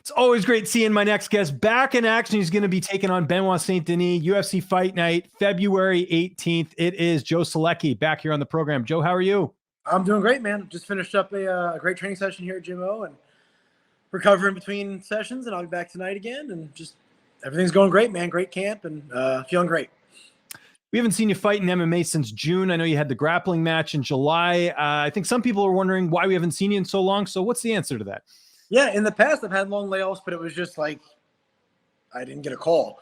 It's always great seeing my next guest back in action. He's going to be taking on Benoit Saint-Denis, UFC Fight Night, February 18th. It is Joe Solecki back here on the program. Joe, how are you? I'm doing great, man. Just finished up a great training session here at Gym O and recovering between sessions, and I'll be back tonight again. And just everything's going great, man. Great camp and feeling great. We haven't seen you fight in MMA since June. I know you had the grappling match in July. I think some people are wondering why we haven't seen you in so long. So what's the answer to that? Yeah, in the past, I've had long layoffs, but it was just like I didn't get a call.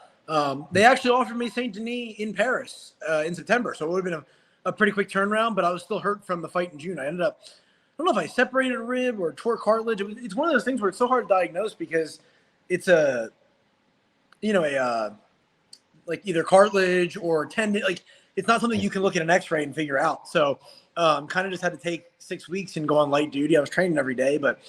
They actually offered me Saint Denis in Paris in September, so it would have been a pretty quick turnaround, but I was still hurt from the fight in June. I ended up, I don't know if I separated a rib or tore cartilage. It's one of those things where it's so hard to diagnose because it's like either cartilage or tendon. Like it's not something you can look at an X-ray and figure out. So kind of just had to take 6 weeks and go on light duty. I was training every day, but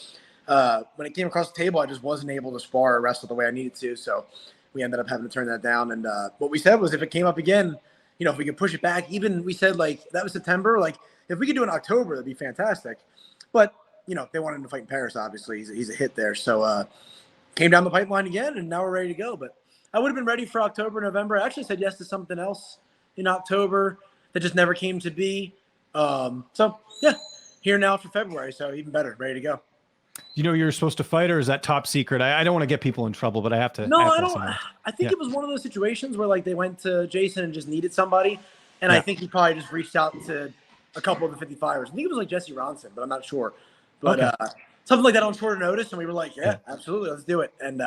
when it came across the table, I just wasn't able to spar or wrestle the way I needed to. So we ended up having to turn that down. And what we said was if it came up again, if we could push it back, even we said like that was September, like if we could do it in October, that'd be fantastic. But, they wanted him to fight in Paris, obviously. He's a hit there. So came down the pipeline again, and now we're ready to go. But I would have been ready for October, November. I actually said yes to something else in October that just never came to be. So, yeah, here now for February. So even better, ready to go. You're supposed to fight, or is that top secret? I don't want to get people in trouble, but I have to. No, I don't. I think it was one of those situations where like they went to Jason and just needed somebody. And I think he probably just reached out to a couple of the 55ers. I think it was like Jesse Ronson, but I'm not sure. But something like that on shorter notice. And we were like, yeah, absolutely. Let's do it. And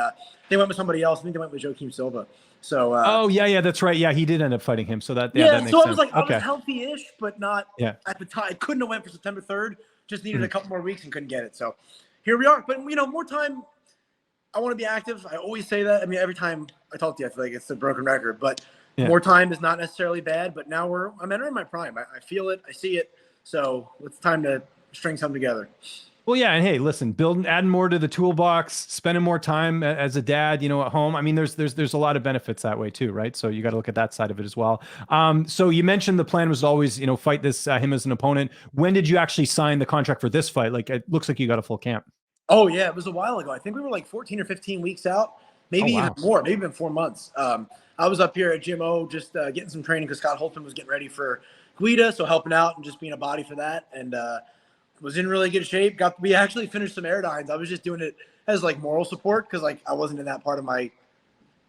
they went with somebody else. I think they went with Joaquim Silva. So, yeah, that's right. Yeah, he did end up fighting him. So that makes sense. So I was like, I was healthy-ish, but not at the time. I couldn't have went for September 3rd. Just needed a couple more weeks and couldn't get it. So here we are. But, more time. I want to be active. I always say that. I mean, every time I talk to you, I feel like it's a broken record. But more time is not necessarily bad. But now I'm entering my prime. I feel it. I see it. So it's time to string something together. Well, yeah, and hey, listen, adding more to the toolbox, spending more time as a dad, at home. I mean, there's a lot of benefits that way too, right? So you got to look at that side of it as well. So you mentioned the plan was always, fight him as an opponent. When did you actually sign the contract for this fight? Like, it looks like you got a full camp. Oh yeah, it was a while ago. I think we were like 14 or 15 weeks out, maybe even more, maybe even 4 months. I was up here at Gym O just getting some training because Scott Holtzman was getting ready for Guida, so helping out and just being a body for that. And was in really good shape. We actually finished some Aerodynes. I was just doing it as like moral support because like I wasn't in that part of my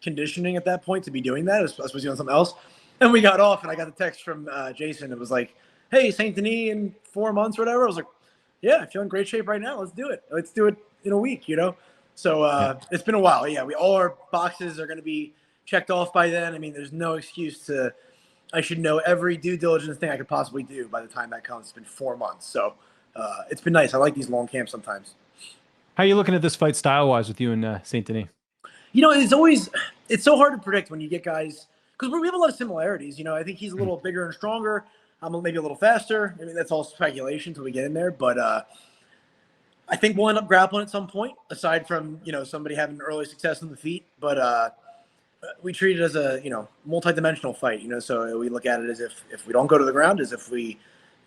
conditioning at that point to be doing that. I was supposed to be doing something else. And we got off and I got the text from Jason. It was like, hey, Saint Denis in 4 months or whatever. I was like, yeah, I feel in great shape right now. Let's do it. Let's do it in a week, So it's been a while. Yeah, all our boxes are going to be checked off by then. I mean, there's no excuse I should know every due diligence thing I could possibly do by the time that comes. It's been 4 months. So it's been nice. I like these long camps sometimes. How are you looking at this fight style-wise with you and Saint Denis? It's so hard to predict when you get guys because we have a lot of similarities. I think he's a little bigger and stronger. I'm maybe a little faster. I mean, that's all speculation until we get in there. But I think we'll end up grappling at some point, aside from, somebody having early success in the feet. But we treat it as a, multi-dimensional fight, So we look at it as if we don't go to the ground, as if we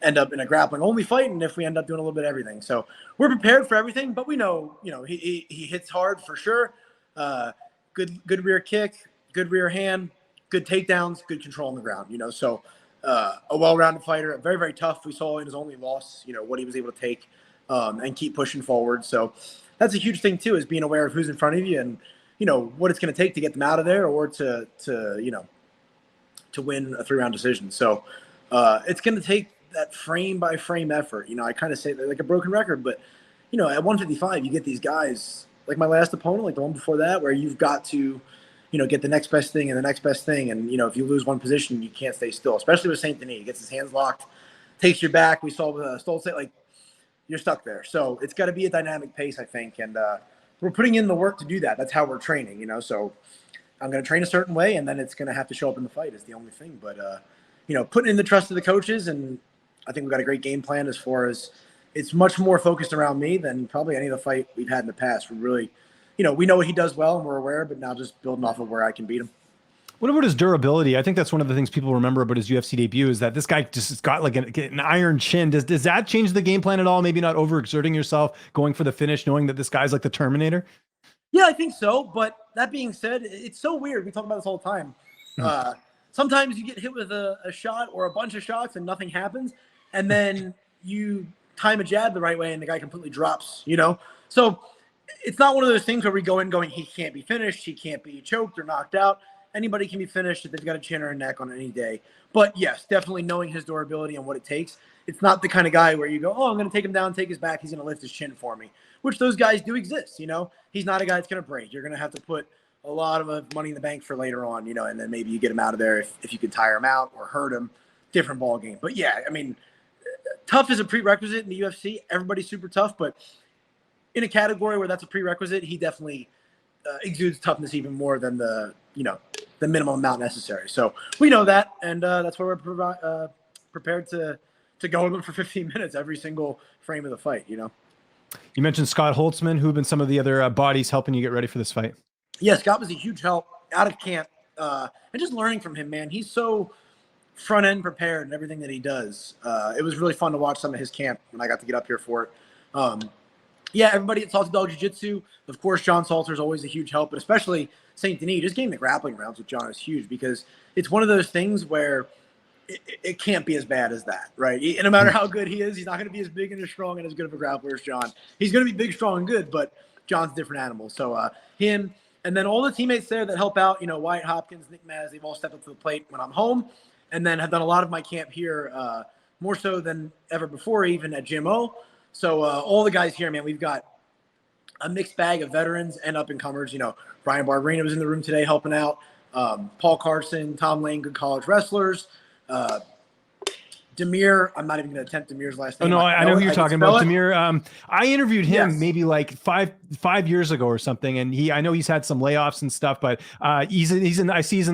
end up in a grappling-only fight, and if we end up doing a little bit of everything. So we're prepared for everything, but we know, he hits hard for sure. Good rear kick, good rear hand, good takedowns, good control on the ground, So a well-rounded fighter, very, very tough. We saw in his only loss, what he was able to take and keep pushing forward. So that's a huge thing too, is being aware of who's in front of you and, what it's going to take to get them out of there or to win a 3-round decision. So it's going to take that frame by frame effort. I kind of say that like a broken record, but, at 155, you get these guys like my last opponent, like the one before that, where you've got to, get the next best thing and the next best thing. And, if you lose one position, you can't stay still, especially with Saint Denis. He gets his hands locked, takes your back. We saw Stoltz, like, you're stuck there. So it's got to be a dynamic pace, I think. And we're putting in the work to do that. That's how we're training, So I'm going to train a certain way, and then it's going to have to show up in the fight is the only thing. But, putting in the trust of the coaches, and I think we've got a great game plan as far as it's much more focused around me than probably any of the fight we've had in the past. We're really – we know what he does well and we're aware, but now just building off of where I can beat him. What about his durability? I think that's one of the things people remember about his UFC debut is that this guy just has got like an iron chin. Does that change the game plan at all? Maybe not overexerting yourself, going for the finish, knowing that this guy's like the Terminator? Yeah, I think so. But that being said, it's so weird. We talk about this all the time. Sometimes you get hit with a shot or a bunch of shots and nothing happens. And then you time a jab the right way and the guy completely drops, So it's not one of those things where we go in going, he can't be finished. He can't be choked or knocked out. Anybody can be finished if they've got a chin or a neck on any day. But yes, definitely knowing his durability and what it takes. It's not the kind of guy where you go, oh, I'm going to take him down, take his back. He's going to lift his chin for me, which those guys do exist. He's not a guy that's going to break. You're going to have to put a lot of money in the bank for later on, and then maybe you get him out of there if you could tire him out or hurt him. Different ball game. But yeah, I mean, tough is a prerequisite in the UFC. Everybody's super tough, but in a category where that's a prerequisite, he definitely exudes toughness even more than the minimum amount necessary. So we know that, and that's why we're prepared to go with him for 15 minutes every single frame of the fight. You mentioned Scott Holtzman. Who have been some of the other bodies helping you get ready for this fight? Yeah, Scott was a huge help out of camp, and just learning from him, man. He's so front end prepared in everything that he does. It was really fun to watch some of his camp when I got to get up here for it. Yeah, everybody at Salty Dog Jiu-Jitsu, of course, John Salter is always a huge help, but especially Saint-Denis, just getting the grappling rounds with John is huge because it's one of those things where it can't be as bad as that, right? And no matter how good he is, he's not going to be as big and as strong and as good of a grappler as John. He's going to be big, strong, and good, but John's a different animal. So him, and then all the teammates there that help out, Wyatt Hopkins, Nick Maz, they've all stepped up to the plate when I'm home, and then have done a lot of my camp here, more so than ever before, even at Gym O. So all the guys here, man, we've got a mixed bag of veterans and up-and-comers. Brian Barberina was in the room today helping out. Paul Carson, Tom Lane, good college wrestlers. Demir, I'm not even going to attempt Demir's last name. Oh, no, I know who you're talking about. It. Demir, I interviewed him Yes. maybe like five years ago or something, and I know he's had some layoffs and stuff, but I see he's in the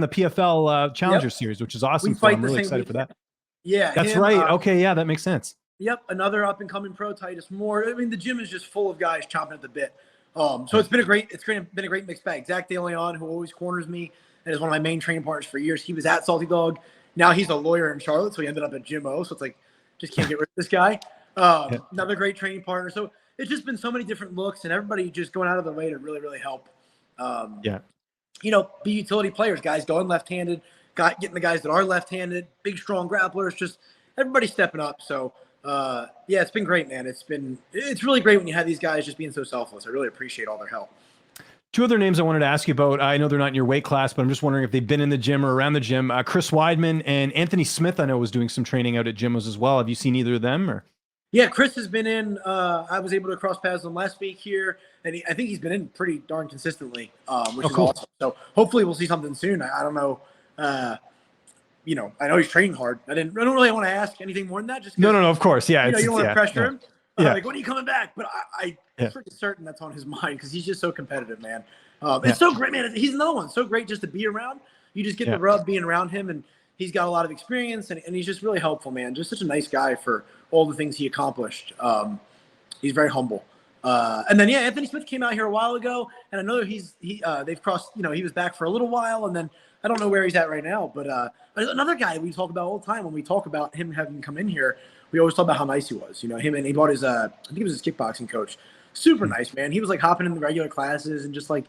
PFL Challenger Series, which is awesome. So I'm really excited for that. Yeah, that's right. Okay, yeah, that makes sense. Yep, another up-and-coming pro, Titus Moore. I mean, the gym is just full of guys chomping at the bit. So it's been a great mixed bag. Zach DeLeon, who always corners me and is one of my main training partners for years. He was at Salty Dog. Now he's a lawyer in Charlotte, so he ended up at Gym O. So it's like, just can't get rid of this guy. Another great training partner. So it's just been so many different looks, and everybody just going out of their way to really, really help. Be utility players, guys going left-handed, getting the guys that are left-handed, big, strong grapplers, just everybody stepping up. So, yeah, it's been great, man. It's really great when you have these guys just being so selfless. I really appreciate all their help. Two other names I wanted to ask you about. I know they're not in your weight class, but I'm just wondering if they've been in the gym or around the gym. Chris Weidman and Anthony Smith, I know, was doing some training out at Gymos as well. Have you seen either of them? Or? Yeah, Chris has been in. I was able to cross paths with him last week here, and I think he's been in pretty darn consistently, which is cool. awesome. So hopefully we'll see something soon. I don't know. I know he's training hard. I don't really want to ask anything more than that. Just no, of course, yeah. You don't want to pressure him. Yeah. Like, when are you coming back? But I'm pretty certain that's on his mind because he's just so competitive, man. It's so great, man. He's another one. So great just to be around. You just get the rub being around him, and he's got a lot of experience, and he's just really helpful, man. Just such a nice guy for all the things he accomplished. He's very humble. And then, Anthony Smith came out here a while ago, and I know they've crossed, he was back for a little while, and then I don't know where he's at right now, but another guy we talk about all the time when we talk about him having come in here, we always talk about how nice he was. Him, and he bought his, I think it was his kickboxing coach. Super nice, man. He was like hopping in the regular classes and just like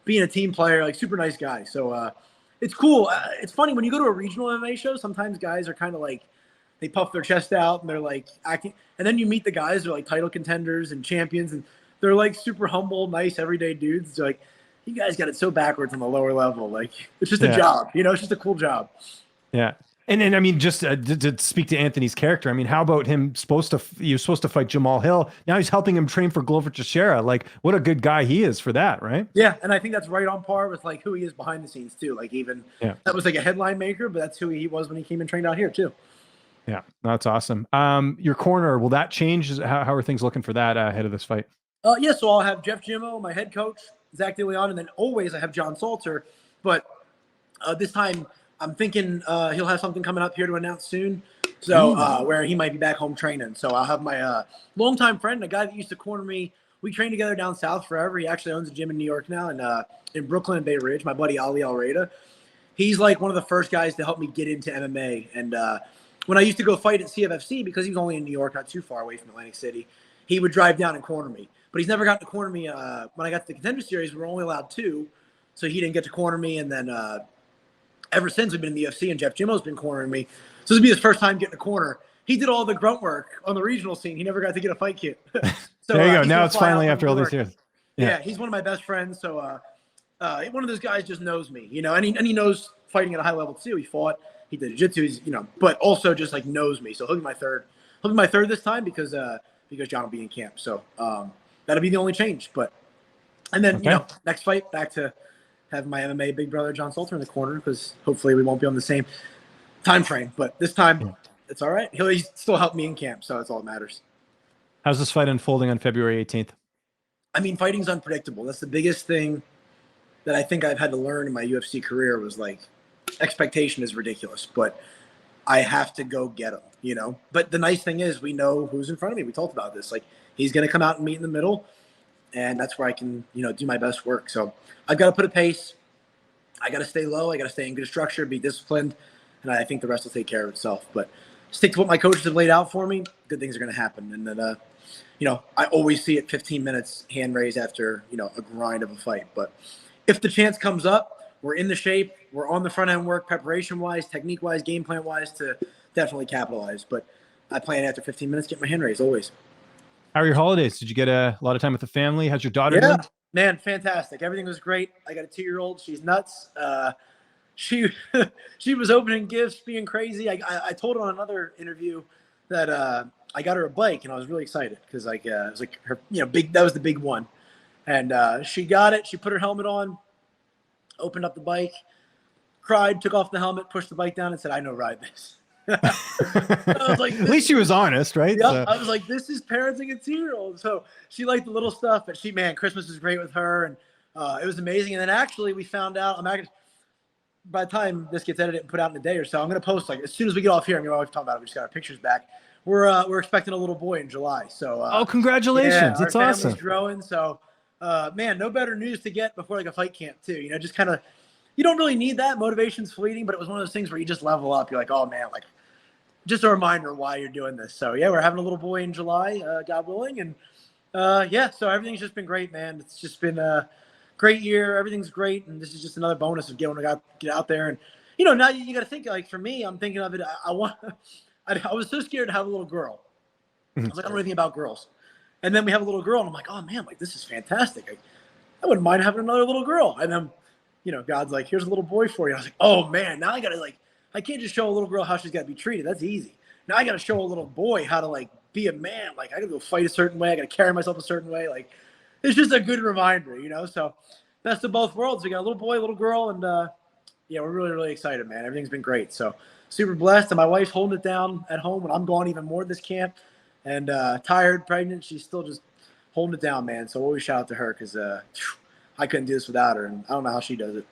being a team player, like super nice guy. So it's cool. It's funny when you go to a regional MMA show, sometimes guys are kind of like, they puff their chest out and they're like acting. And then you meet the guys who are like title contenders and champions, and they're like super humble, nice, everyday dudes. It's like, you guys got it so backwards on the lower level. Like, it's just a job, it's just a cool job. Yeah. And I mean, just to speak to Anthony's character, I mean, how about him he was supposed to fight Jamal Hill. Now he's helping him train for Glover Teixeira. Like, what a good guy he is for that, right? Yeah. And I think that's right on par with like who he is behind the scenes too. Like that was like a headline maker, but that's who he was when he came and trained out here too. Yeah, that's awesome. Your corner, will that change? How are things looking for that ahead of this fight? So I'll have Jeff Jimmo, my head coach, Zach DeLeon, and then always I have John Salter. But this time I'm thinking he'll have something coming up here to announce soon. So where he might be back home training. So I'll have my longtime friend, a guy that used to corner me. We trained together down south forever. He actually owns a gym in New York now, and in Brooklyn and Bay Ridge. My buddy Ali Alreda. He's like one of the first guys to help me get into MMA. And when I used to go fight at CFFC, because he was only in New York, not too far away from Atlantic City, he would drive down and corner me. but he's never gotten to corner me. When I got to the Contender Series, we were only allowed 2, so he didn't get to corner me. And then ever since we've been in the UFC, and Jeff Jimmo's been cornering me, so this will be his first time getting a corner. He did all the grunt work on the regional scene. He never got to get a fight kit. So, there you go. Now it's finally after all these years. Yeah, he's one of my best friends. So one of those guys just knows me, you know, and he knows fighting at a high level too. He fought, he did jiu-jitsu, he's, you know, but also just like knows me. So he'll be my third. He'll be my third this time because John will be in camp. So that'll be the only change. But and then you know, next fight back to have my MMA big brother John Salter in the corner, because hopefully we won't be on the same time frame. But this time it's all right. He'll still help me in camp, so that's all that matters. How's this fight unfolding on February 18th? I mean, fighting's unpredictable. That's the biggest thing that I think I've had to learn in my UFC career, was like, expectation is ridiculous, but I have to go get him, you know? But the nice thing is we know who's in front of me. We talked about this. Like, he's going to come out and meet in the middle, and that's where I can, you know, do my best work. So I've got to put a pace. I got to stay low. I got to stay in good structure, be disciplined, and I think the rest will take care of itself. But stick to what my coaches have laid out for me. Good things are going to happen. And then, you know, I always see it 15 minutes hand raised after, you know, a grind of a fight. But if the chance comes up, we're in the shape, we're on the front end work, preparation-wise, technique-wise, game plan-wise, to definitely capitalize. But I plan after 15 minutes, get my hand raised, always. How are your holidays? Did you get a lot of time with the family? How's your daughter doing? Man, fantastic. Everything was great. I got a 2-year-old. She's nuts. She was opening gifts, being crazy. I told her on another interview that I got her a bike, and I was really excited because like it was like her, you know, that was the big one. And she got it. She put her helmet on, opened up the bike, cried, took off the helmet, pushed the bike down, and said, "I know ride this." I was like, at least she was honest, right? Yeah, so. I was like, this is parenting a 2-year-old. So she liked the little stuff, but Christmas was great with her, and it was amazing. And then actually we found out, by the time this gets edited and put out in a day or so, I'm going to post, like, as soon as we get off here, I'm going to always talk about it. We just got our pictures back. We're expecting a little boy in July. So oh, congratulations. It's awesome. Family's growing. So man, no better news to get before like a fight camp too. You know, just kind of, you don't really need that. Motivation's fleeting, but it was one of those things where you just level up. You're like, oh man, like, just a reminder why you're doing this. So yeah, we're having a little boy in July, God willing. And yeah, so everything's just been great, man. It's just been a great year. Everything's great. And this is just another bonus of getting to get out there. And, you know, now you got to think, like, for me, I'm thinking of it. I was so scared to have a little girl. I was like, I don't know anything about girls. And then we have a little girl, and I'm like, oh man, like, this is fantastic. I wouldn't mind having another little girl. And then, you know, God's like, here's a little boy for you. I was like, oh man, now I got to, like, I can't just show a little girl how she's got to be treated. That's easy. Now I got to show a little boy how to, like, be a man. Like, I got to go fight a certain way. I got to carry myself a certain way. Like, it's just a good reminder, you know? So best of both worlds. We got a little boy, a little girl, and yeah, we're really, really excited, man. Everything's been great. So super blessed. And my wife's holding it down at home when I'm gone even more this camp. And tired, pregnant, she's still just holding it down, man. So always shout out to her, because I couldn't do this without her, and I don't know how she does it.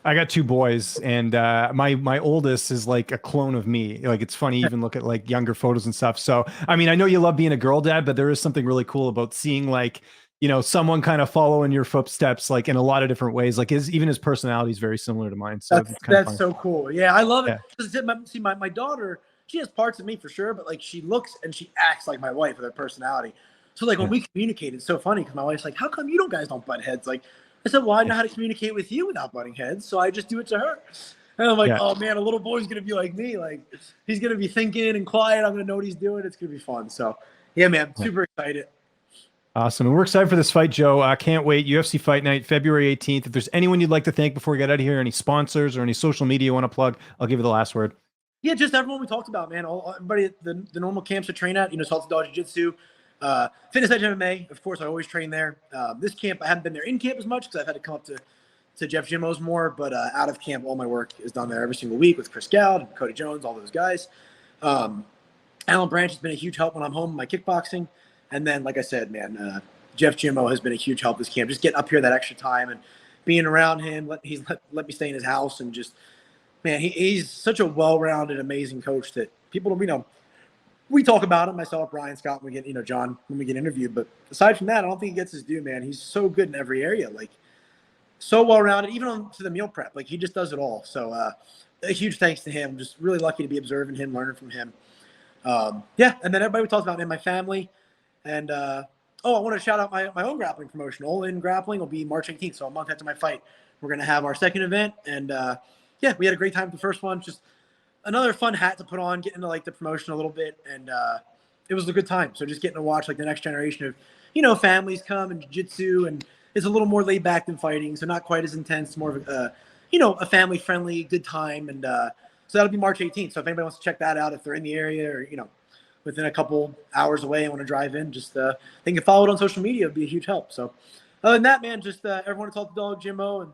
I got 2 boys, and my oldest is like a clone of me. Like, it's funny, even look at like younger photos and stuff. So, I mean, I know you love being a girl dad, but there is something really cool about seeing, like, you know, someone kind of follow in your footsteps, like, in a lot of different ways. Like, even his personality is very similar to mine. So that's so cool. Yeah, I love it. Yeah. See, my daughter, she has parts of me for sure, but like, she looks and she acts like my wife with her personality. So like, when we communicate, it's so funny, because my wife's like, how come you guys don't butt heads? Like, I said, well, I know how to communicate with you without butting heads, so I just do it to her. And I'm like, oh man, a little boy's gonna be like me. Like, he's gonna be thinking and quiet. I'm gonna know what he's doing. It's gonna be fun. So yeah, man, super excited. Awesome. And we're excited for this fight, Joe. I can't wait. UFC Fight Night, February 18th. If there's anyone you'd like to thank before we get out of here, any sponsors or any social media you want to plug, I'll give you the last word. Yeah, just everyone we talked about, man. Everybody, the normal camps to train at, you know, Salted Dog Jiu-Jitsu, Fitness Edge MMA. Of course, I always train there. This camp, I haven't been there in camp as much because I've had to come up to Jeff Jimmo's more, but out of camp, all my work is done there every single week with Chris Gowd and Cody Jones, all those guys. Alan Branch has been a huge help when I'm home in my kickboxing. And then, like I said, man, Jeff Jimmo has been a huge help this camp. Just getting up here that extra time and being around him. He's let me stay in his house, and just, man, he's such a well-rounded, amazing coach that people don't, you know, we talk about him, myself, Brian, Scott, when we get, you know, John, when we get interviewed. But aside from that, I don't think he gets his due, man. He's so good in every area, like, so well-rounded, even on to the meal prep. Like, he just does it all. So a huge thanks to him. Just really lucky to be observing him, learning from him. Yeah, and then everybody we talked about, man, my family, and Oh, I want to shout out my own grappling promotion. All In Grappling will be March 18th, so a month after my fight. We're going to have our second event, and yeah, we had a great time with the first one. Just another fun hat to put on, get into like the promotion a little bit, and it was a good time. So just getting to watch like the next generation of, families come and jiu-jitsu, and it's a little more laid back than fighting, so not quite as intense, more of a, a family-friendly, good time, and so that'll be March 18th. So if anybody wants to check that out, if they're in the area or, within a couple hours away and want to drive in, just they can follow it on social media. It'd be a huge help. So other than that, man, just everyone to talk to Dog, Jimbo, and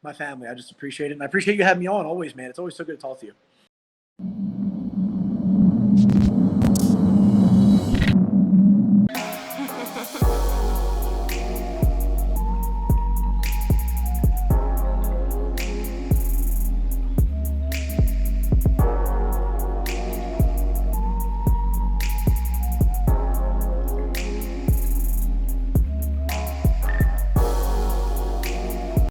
my family. I just appreciate it. And I appreciate you having me on always, man. It's always so good to talk to you.